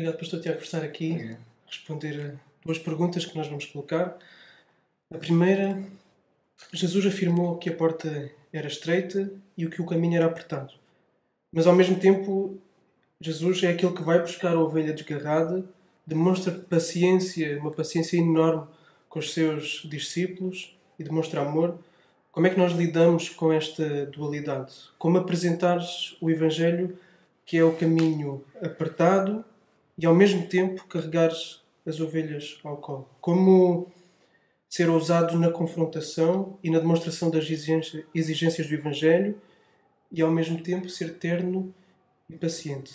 Obrigado, Pastor Tiago, por estar aqui a responder a duas perguntas que nós vamos colocar. A primeira, Jesus afirmou que a porta era estreita e que o caminho era apertado. Mas ao mesmo tempo, Jesus é aquele que vai buscar a ovelha desgarrada, demonstra paciência, uma paciência enorme com os seus discípulos e demonstra amor. Como é que nós lidamos com esta dualidade? Como apresentares o Evangelho, que é o caminho apertado, e ao mesmo tempo carregares as ovelhas ao colo? Como ser ousado na confrontação e na demonstração das exigências do Evangelho e ao mesmo tempo ser terno e paciente?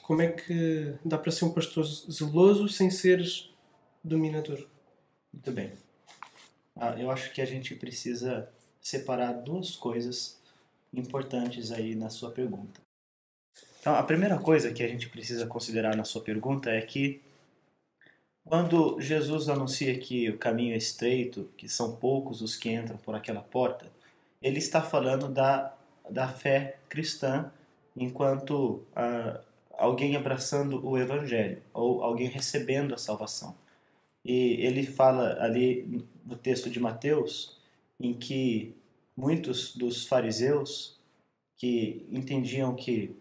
Como é que dá para ser um pastor zeloso sem seres dominador? Muito bem. Eu acho que a gente precisa separar duas coisas importantes aí na sua pergunta. Então, a primeira coisa que a gente precisa considerar na sua pergunta é que quando Jesus anuncia que o caminho é estreito, que são poucos os que entram por aquela porta, ele está falando da fé cristã enquanto alguém abraçando o Evangelho, ou alguém recebendo a salvação. E ele fala ali no texto de Mateus, em que muitos dos fariseus que entendiam que,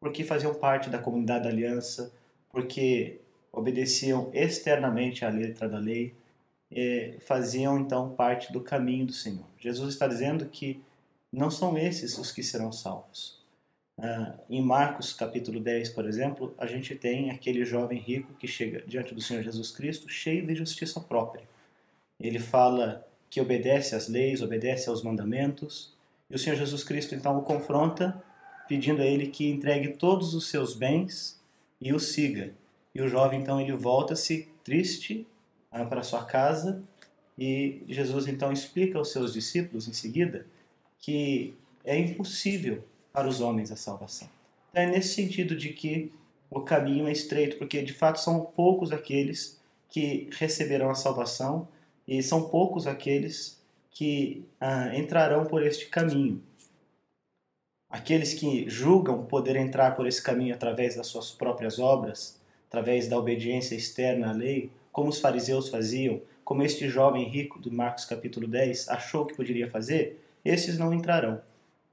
porque faziam parte da comunidade da aliança, porque obedeciam externamente à letra da lei, faziam então parte do caminho do Senhor. Jesus está dizendo que não são esses os que serão salvos. Em Marcos capítulo 10, por exemplo, a gente tem aquele jovem rico que chega diante do Senhor Jesus Cristo cheio de justiça própria. Ele fala que obedece às leis, obedece aos mandamentos, e o Senhor Jesus Cristo então o confronta, pedindo a ele que entregue todos os seus bens e o siga. E o jovem então ele volta-se triste para sua casa, e Jesus então explica aos seus discípulos em seguida que é impossível para os homens a salvação. Então é nesse sentido de que o caminho é estreito, porque de fato são poucos aqueles que receberão a salvação e são poucos aqueles que entrarão por este caminho. Aqueles que julgam poder entrar por esse caminho através das suas próprias obras, através da obediência externa à lei, como os fariseus faziam, como este jovem rico do Marcos capítulo 10 achou que poderia fazer, esses não entrarão.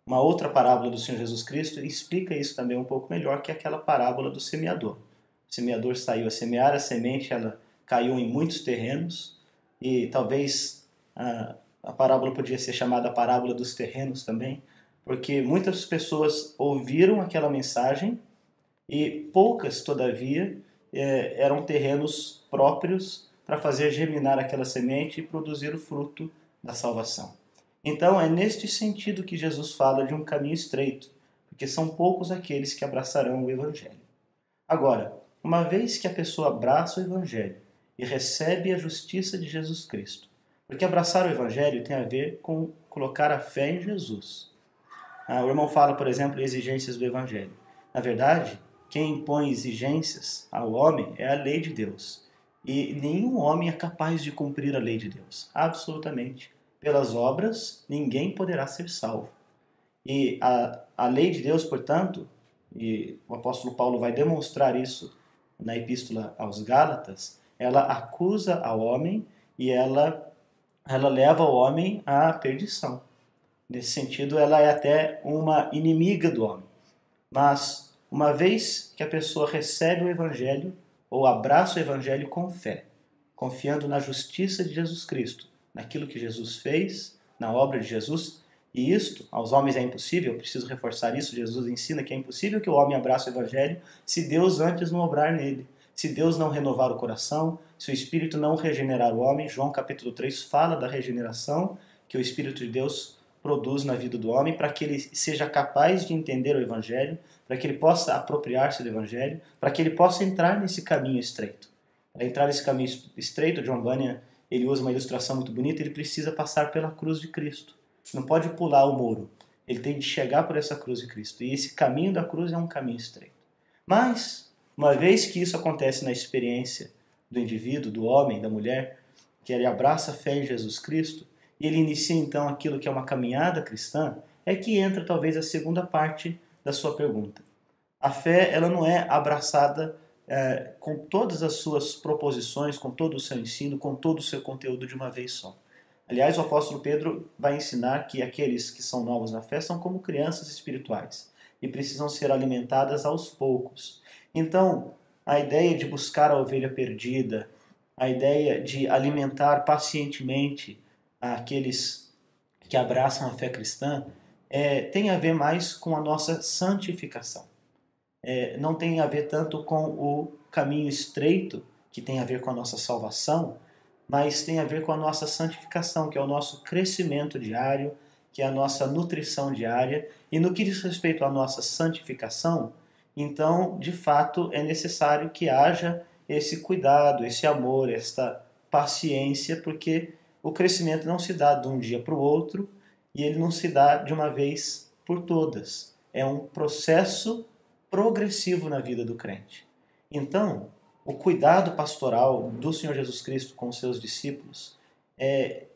Uma outra parábola do Senhor Jesus Cristo explica isso também um pouco melhor, que é aquela parábola do semeador. O semeador saiu a semear, a semente ela caiu em muitos terrenos, e talvez a parábola podia ser chamada a parábola dos terrenos também, porque muitas pessoas ouviram aquela mensagem e poucas, todavia, eram terrenos próprios para fazer germinar aquela semente e produzir o fruto da salvação. Então é neste sentido que Jesus fala de um caminho estreito, porque são poucos aqueles que abraçarão o Evangelho. Agora, uma vez que a pessoa abraça o Evangelho e recebe a justiça de Jesus Cristo, porque abraçar o Evangelho tem a ver com colocar a fé em Jesus. O irmão fala, por exemplo, exigências do Evangelho. Na verdade, quem impõe exigências ao homem é a lei de Deus. E nenhum homem é capaz de cumprir a lei de Deus. Absolutamente. Pelas obras, ninguém poderá ser salvo. E a lei de Deus, portanto, e o apóstolo Paulo vai demonstrar isso na epístola aos Gálatas, ela acusa ao homem e ela leva o homem à perdição. Nesse sentido, ela é até uma inimiga do homem. Mas, uma vez que a pessoa recebe o Evangelho, ou abraça o Evangelho com fé, confiando na justiça de Jesus Cristo, naquilo que Jesus fez, na obra de Jesus, e isto aos homens é impossível, eu preciso reforçar isso, Jesus ensina que é impossível que o homem abrace o Evangelho se Deus antes não obrar nele, se Deus não renovar o coração, se o Espírito não regenerar o homem. João capítulo 3 fala da regeneração que o Espírito de Deus produz na vida do homem para que ele seja capaz de entender o Evangelho, para que ele possa apropriar-se do Evangelho, para que ele possa entrar nesse caminho estreito. Para entrar nesse caminho estreito, John Bunyan, ele usa uma ilustração muito bonita, ele precisa passar pela cruz de Cristo. Não pode pular o muro. Ele tem de chegar por essa cruz de Cristo. E esse caminho da cruz é um caminho estreito. Mas, uma vez que isso acontece na experiência do indivíduo, do homem, da mulher, que ele abraça a fé em Jesus Cristo, e ele inicia então aquilo que é uma caminhada cristã, é que entra talvez a segunda parte da sua pergunta. A fé, ela não é abraçada com todas as suas proposições, com todo o seu ensino, com todo o seu conteúdo de uma vez só. Aliás, o apóstolo Pedro vai ensinar que aqueles que são novos na fé são como crianças espirituais e precisam ser alimentadas aos poucos. Então, a ideia de buscar a ovelha perdida, a ideia de alimentar pacientemente aqueles que abraçam a fé cristã, tem a ver mais com a nossa santificação. Não tem a ver tanto com o caminho estreito, que tem a ver com a nossa salvação, mas tem a ver com a nossa santificação, que é o nosso crescimento diário, que é a nossa nutrição diária. E no que diz respeito à nossa santificação, então, de fato, é necessário que haja esse cuidado, esse amor, esta paciência, porque o crescimento não se dá de um dia para o outro e ele não se dá de uma vez por todas. É um processo progressivo na vida do crente. Então, o cuidado pastoral do Senhor Jesus Cristo com os seus discípulos,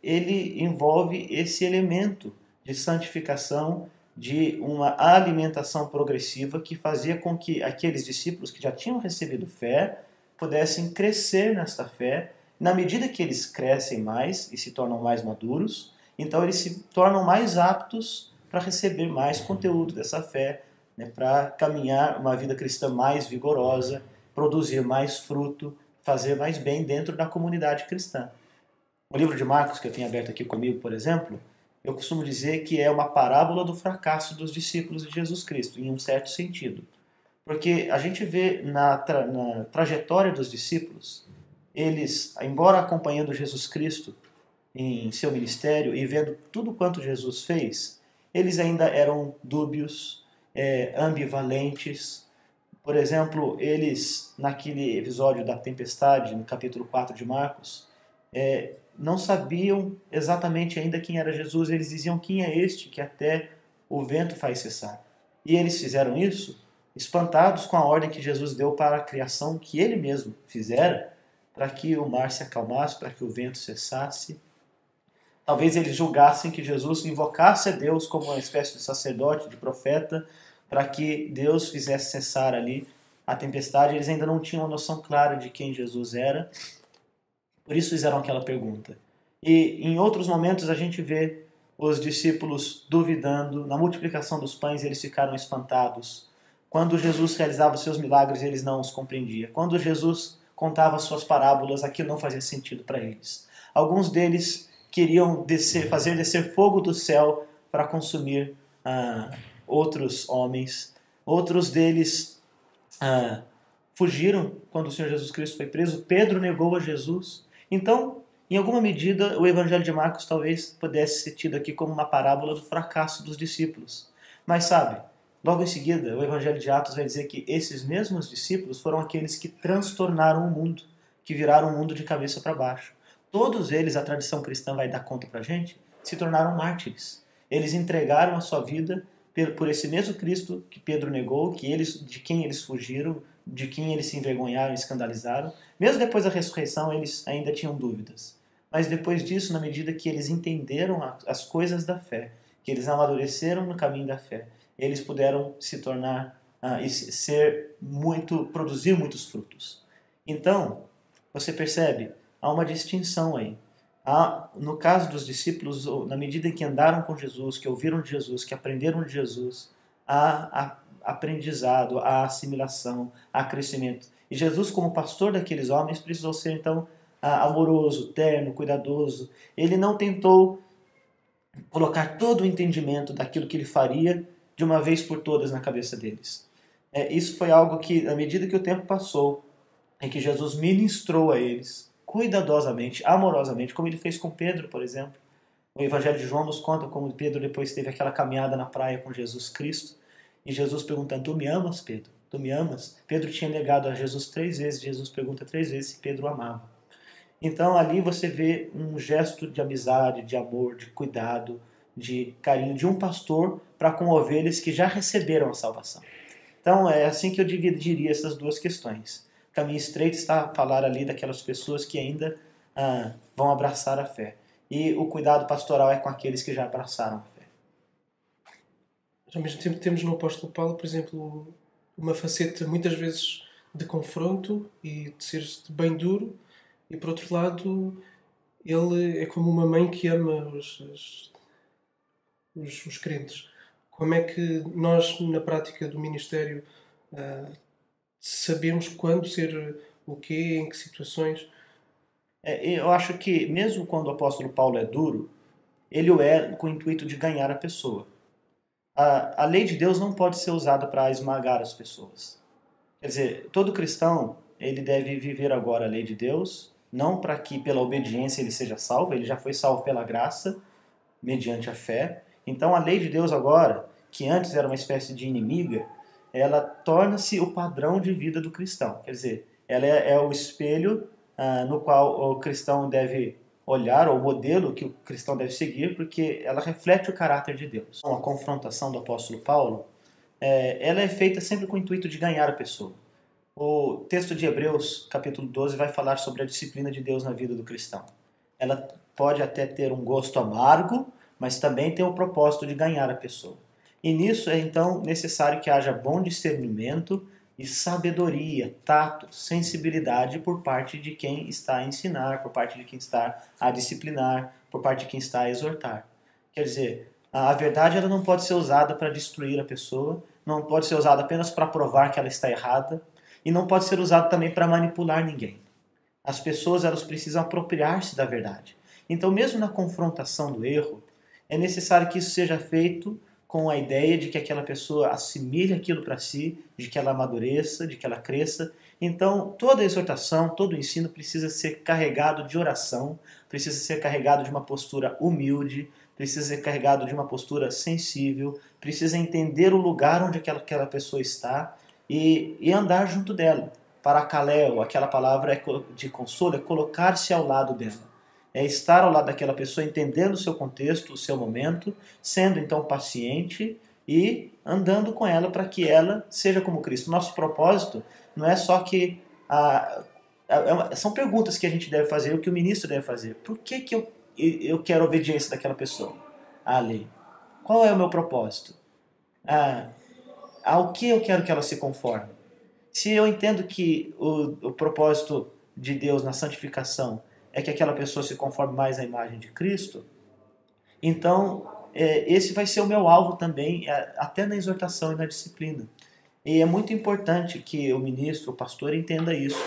ele envolve esse elemento de santificação, de uma alimentação progressiva que fazia com que aqueles discípulos que já tinham recebido fé pudessem crescer nesta fé. Na medida que eles crescem mais e se tornam mais maduros, então eles se tornam mais aptos para receber mais conteúdo dessa fé, né, para caminhar uma vida cristã mais vigorosa, produzir mais fruto, fazer mais bem dentro da comunidade cristã. O livro de Marcos, que eu tenho aberto aqui comigo, por exemplo, eu costumo dizer que é uma parábola do fracasso dos discípulos de Jesus Cristo, em um certo sentido. Porque a gente vê na trajetória dos discípulos, eles, embora acompanhando Jesus Cristo em seu ministério e vendo tudo quanto Jesus fez, eles ainda eram dúbios, ambivalentes. Por exemplo, eles, naquele episódio da tempestade, no capítulo 4 de Marcos, não sabiam exatamente ainda quem era Jesus. Eles diziam: quem é este que até o vento faz cessar? E eles fizeram isso espantados com a ordem que Jesus deu para a criação que ele mesmo fizera, para que o mar se acalmasse, para que o vento cessasse. Talvez eles julgassem que Jesus invocasse a Deus como uma espécie de sacerdote, de profeta, para que Deus fizesse cessar ali a tempestade. Eles ainda não tinham uma noção clara de quem Jesus era, por isso fizeram aquela pergunta. E em outros momentos a gente vê os discípulos duvidando. Na multiplicação dos pães eles ficaram espantados. Quando Jesus realizava seus milagres, eles não os compreendiam. Quando Jesus contava suas parábolas, aquilo não fazia sentido para eles. Alguns deles queriam fazer descer fogo do céu para consumir outros homens. Outros deles fugiram quando o Senhor Jesus Cristo foi preso. Pedro negou a Jesus. Então, em alguma medida, o Evangelho de Marcos talvez pudesse ser tido aqui como uma parábola do fracasso dos discípulos. Mas sabe, logo em seguida, o Evangelho de Atos vai dizer que esses mesmos discípulos foram aqueles que transtornaram o mundo, que viraram o mundo de cabeça para baixo. Todos eles, a tradição cristã vai dar conta para a gente, se tornaram mártires. Eles entregaram a sua vida por esse mesmo Cristo que Pedro negou, de quem eles fugiram, de quem eles se envergonharam e escandalizaram. Mesmo depois da ressurreição, eles ainda tinham dúvidas. Mas depois disso, na medida que eles entenderam as coisas da fé, que eles amadureceram no caminho da fé, eles puderam se tornar produzir muitos frutos. Então, você percebe, há uma distinção aí. No caso dos discípulos, na medida em que andaram com Jesus, que ouviram de Jesus, que aprenderam de Jesus, há aprendizado, há assimilação, há crescimento. E Jesus, como pastor daqueles homens, precisou ser, então, amoroso, terno, cuidadoso. Ele não tentou colocar todo o entendimento daquilo que ele faria de uma vez por todas na cabeça deles. Isso foi algo que, na medida que o tempo passou, em que Jesus ministrou a eles, cuidadosamente, amorosamente, como ele fez com Pedro, por exemplo. O Evangelho de João nos conta como Pedro depois teve aquela caminhada na praia com Jesus Cristo, e Jesus perguntando: tu me amas, Pedro? Tu me amas? Pedro tinha negado a Jesus 3 vezes, Jesus pergunta 3 vezes se Pedro amava. Então ali você vê um gesto de amizade, de amor, de cuidado, de carinho de um pastor para com ovelhas que já receberam a salvação. Então é assim que eu dividiria essas duas questões. O caminho estreito está a falar ali daquelas pessoas que ainda vão abraçar a fé. E o cuidado pastoral é com aqueles que já abraçaram a fé. Ao mesmo tempo temos no apóstolo Paulo, por exemplo, uma faceta muitas vezes de confronto e de ser bem duro, e por outro lado, ele é como uma mãe que ama os crentes. Como é que nós, na prática do ministério, ah, sabemos quando ser o quê, em que situações? Eu acho que, mesmo quando o apóstolo Paulo é duro, ele o é com o intuito de ganhar a pessoa. A lei de Deus não pode ser usada para esmagar as pessoas. Quer dizer, todo cristão, ele deve viver agora a lei de Deus, não para que pela obediência ele seja salvo, ele já foi salvo pela graça, mediante a fé. Então a lei de Deus agora, que antes era uma espécie de inimiga, ela torna-se o padrão de vida do cristão. Quer dizer, ela é o espelho no qual o cristão deve olhar, ou o modelo que o cristão deve seguir, porque ela reflete o caráter de Deus. A confrontação do apóstolo Paulo, ela é feita sempre com o intuito de ganhar a pessoa. O texto de Hebreus, capítulo 12, vai falar sobre a disciplina de Deus na vida do cristão. Ela pode até ter um gosto amargo, mas também tem o propósito de ganhar a pessoa. E nisso é então necessário que haja bom discernimento e sabedoria, tato, sensibilidade por parte de quem está a ensinar, por parte de quem está a disciplinar, por parte de quem está a exortar. Quer dizer, a verdade ela não pode ser usada para destruir a pessoa, não pode ser usada apenas para provar que ela está errada, e não pode ser usada também para manipular ninguém. As pessoas elas precisam apropriar-se da verdade. Então, mesmo na confrontação do erro, é necessário que isso seja feito com a ideia de que aquela pessoa assimile aquilo para si, de que ela amadureça, de que ela cresça. Então, toda a exortação, todo o ensino precisa ser carregado de oração, precisa ser carregado de uma postura humilde, precisa ser carregado de uma postura sensível, precisa entender o lugar onde aquela pessoa está e andar junto dela. Paracaléu, aquela palavra de consolo, é colocar-se ao lado dela. É estar ao lado daquela pessoa, entendendo o seu contexto, o seu momento, sendo então paciente e andando com ela para que ela seja como Cristo. Nosso propósito não é só que... são perguntas que a gente deve fazer, o que o ministro deve fazer. Por que eu quero a obediência daquela pessoa à lei? Qual é o meu propósito? Ao que eu quero que ela se conforme? Se eu entendo que o propósito de Deus na santificação é que aquela pessoa se conforme mais à imagem de Cristo, então esse vai ser o meu alvo também, até na exortação e na disciplina. E é muito importante que o ministro, o pastor, entenda isso.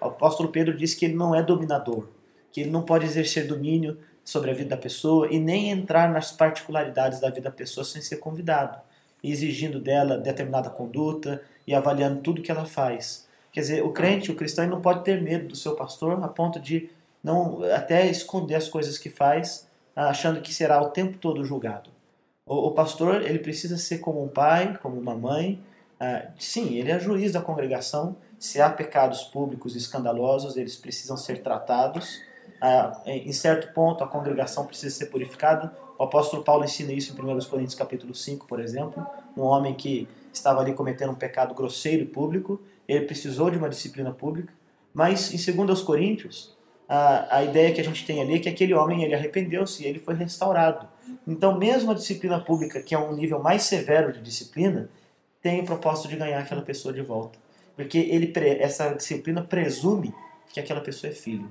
O apóstolo Pedro diz que ele não é dominador, que ele não pode exercer domínio sobre a vida da pessoa e nem entrar nas particularidades da vida da pessoa sem ser convidado, exigindo dela determinada conduta e avaliando tudo que ela faz. Quer dizer, o crente, o cristão, ele não pode ter medo do seu pastor a ponto de não até esconder as coisas que faz, achando que será o tempo todo julgado. O pastor, ele precisa ser como um pai, como uma mãe. Sim, ele é juiz da congregação. Se há pecados públicos escandalosos, eles precisam ser tratados. Em certo ponto, a congregação precisa ser purificada. O apóstolo Paulo ensina isso em 1 Coríntios capítulo 5, por exemplo. Um homem que estava ali cometendo um pecado grosseiro e público, ele precisou de uma disciplina pública. Mas em 2 Coríntios, a ideia que a gente tem ali é que aquele homem ele arrependeu-se e ele foi restaurado. Então, mesmo a disciplina pública, que é um nível mais severo de disciplina, tem o propósito de ganhar aquela pessoa de volta. Porque essa disciplina presume que aquela pessoa é filho.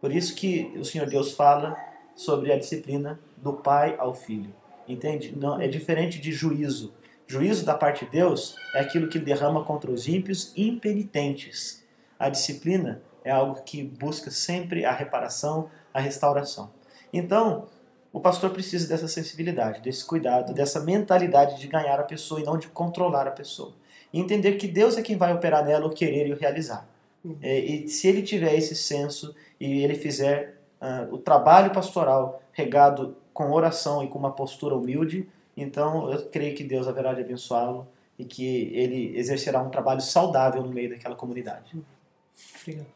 Por isso que o Senhor Deus fala sobre a disciplina do pai ao filho. Entende? Não, é diferente de juízo. Juízo da parte de Deus é aquilo que ele derrama contra os ímpios impenitentes. A disciplina é algo que busca sempre a reparação, a restauração. Então, o pastor precisa dessa sensibilidade, desse cuidado, dessa mentalidade de ganhar a pessoa e não de controlar a pessoa. E entender que Deus é quem vai operar nela o querer e o realizar. E se ele tiver esse senso e ele fizer o trabalho pastoral regado com oração e com uma postura humilde, então eu creio que Deus haverá de abençoá-lo e que ele exercerá um trabalho saudável no meio daquela comunidade. Obrigado.